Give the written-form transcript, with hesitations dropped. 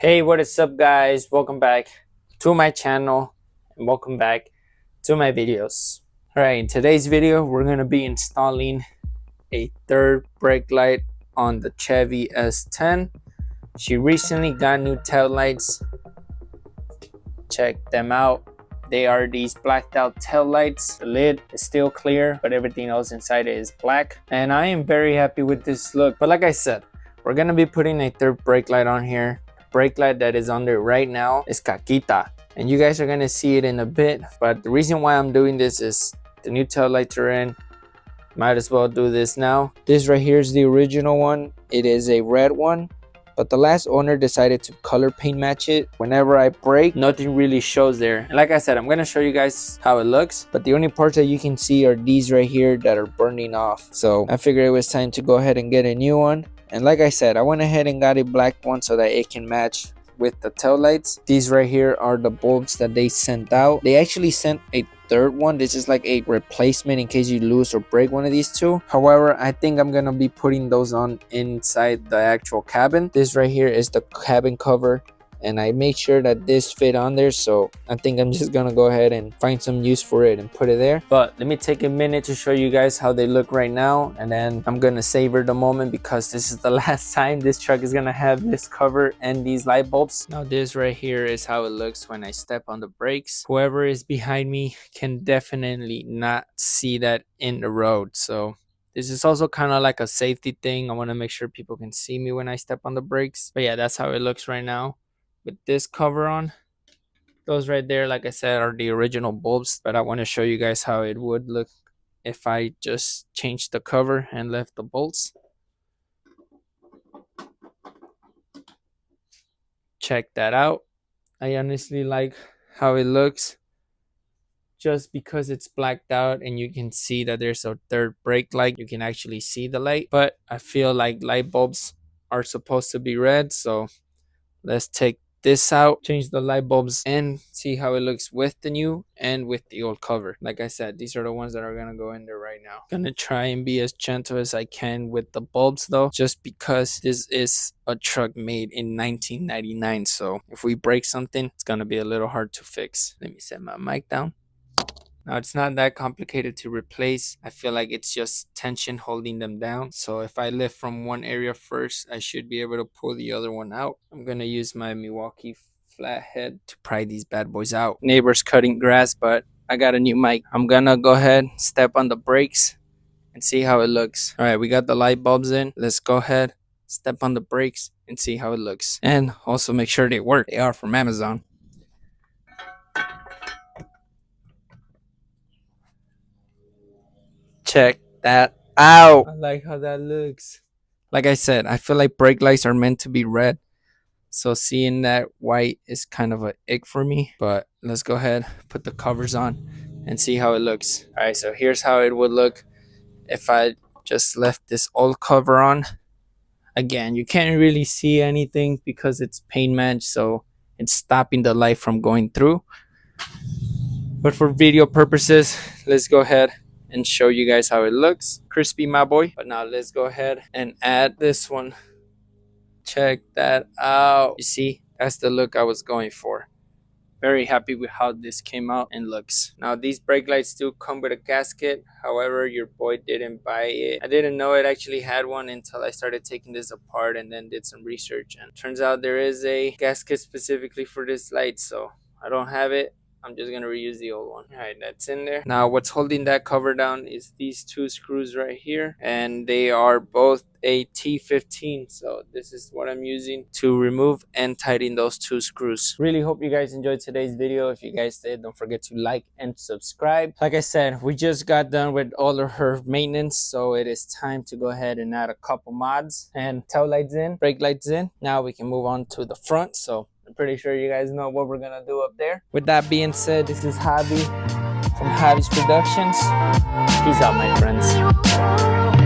Hey, what is up guys? Welcome back to my channel and welcome back to my videos. Alright, in today's video we're going to be installing a third brake light on the Chevy S10. She recently got new tail lights. Check them out. They are these blacked out tail lights. The lid is still clear, but everything else inside it is black. And I am very happy with this look. But like I said, we're going to be putting a third brake light on here. Brake light that is on there right now is Kakita, and you guys are gonna see it in a bit. But the reason why I'm doing this is the new tail lights are in. Might as well do this now. This right here is the original one. It is a red one, but the last owner decided to color paint match it. Whenever I brake, nothing really shows there. And like I said, I'm gonna show you guys how it looks, but the only parts that you can see are these right here that are burning off. So I figured it was time to go ahead and get a new one. And like I said, I went ahead and got a black one so that it can match with the tail lights. These right here are the bulbs that they sent out. They actually sent a third one. This is like a replacement in case you lose or break one of these two. However, I think I'm gonna be putting those on inside the actual cabin. This right here is the cabin cover, and I made sure that this fit on there, so I think I'm just gonna go ahead and find some use for it and put it there. But let me take a minute to show you guys how they look right now, and then I'm gonna savor the moment because this is the last time this truck is gonna have this cover and these light bulbs. Now this right here is how it looks when I step on the brakes. Whoever is behind me can definitely not see that in the road, so this is also kind of like a safety thing. I want to make sure people can see me when I step on the brakes. But yeah, that's how it looks right now with this cover on. Those right there, like I said, are the original bulbs, but I want to show you guys how it would look if I just changed the cover and left the bolts. Check that out. I honestly like how it looks just because it's blacked out and you can see that there's a third brake light. You can actually see the light, but I feel like light bulbs are supposed to be red, so let's take this out, change the light bulbs, and see how it looks with the new and with the old cover. Like I said, these are the ones that are gonna go in there right now. Gonna try and be as gentle as I can with the bulbs though, just because this is a truck made in 1999, so if we break something, it's gonna be a little hard to fix. Let me set my mic down. Now it's not that complicated to replace. I feel like it's just tension holding them down. So if I lift from one area first, I should be able to pull the other one out. I'm gonna use my Milwaukee flathead to pry these bad boys out. Neighbor's cutting grass, but I got a new mic. I'm gonna go ahead, step on the brakes and see how it looks. All right, we got the light bulbs in. Let's go ahead, step on the brakes and see how it looks. And also make sure they work. They are from Amazon. Check that out. I like how that looks. Like I said, I feel like brake lights are meant to be red, so seeing that white is kind of a ick for me. But let's go ahead, put the covers on and see how it looks. All right, so here's how it would look if I just left this old cover on. Again, you can't really see anything because it's paint matched, so it's stopping the light from going through. But for video purposes, let's go ahead and show you guys how it looks. Crispy, my boy. But now let's go ahead and add this one. Check that out. You see, that's the look I was going for. Very happy with how this came out and looks. Now these brake lights do come with a gasket. However, your boy didn't buy it. I didn't know it actually had one until I started taking this apart and then did some research. And turns out there is a gasket specifically for this light, so I don't have it. I'm just gonna reuse the old one. All right, that's in there. Now what's holding that cover down is these two screws right here, and they are both a T15, so this is what I'm using to remove and tighten those two screws. Really hope you guys enjoyed today's video. If you guys did, don't forget to like and subscribe. Like I said, we just got done with all of her maintenance, so it is time to go ahead and add a couple mods. And tail lights in, brake lights in. Now we can move on to the front, so I'm pretty sure you guys know what we're gonna do up there. With that being said, this is Javi from Javi's Productions. Peace out, my friends.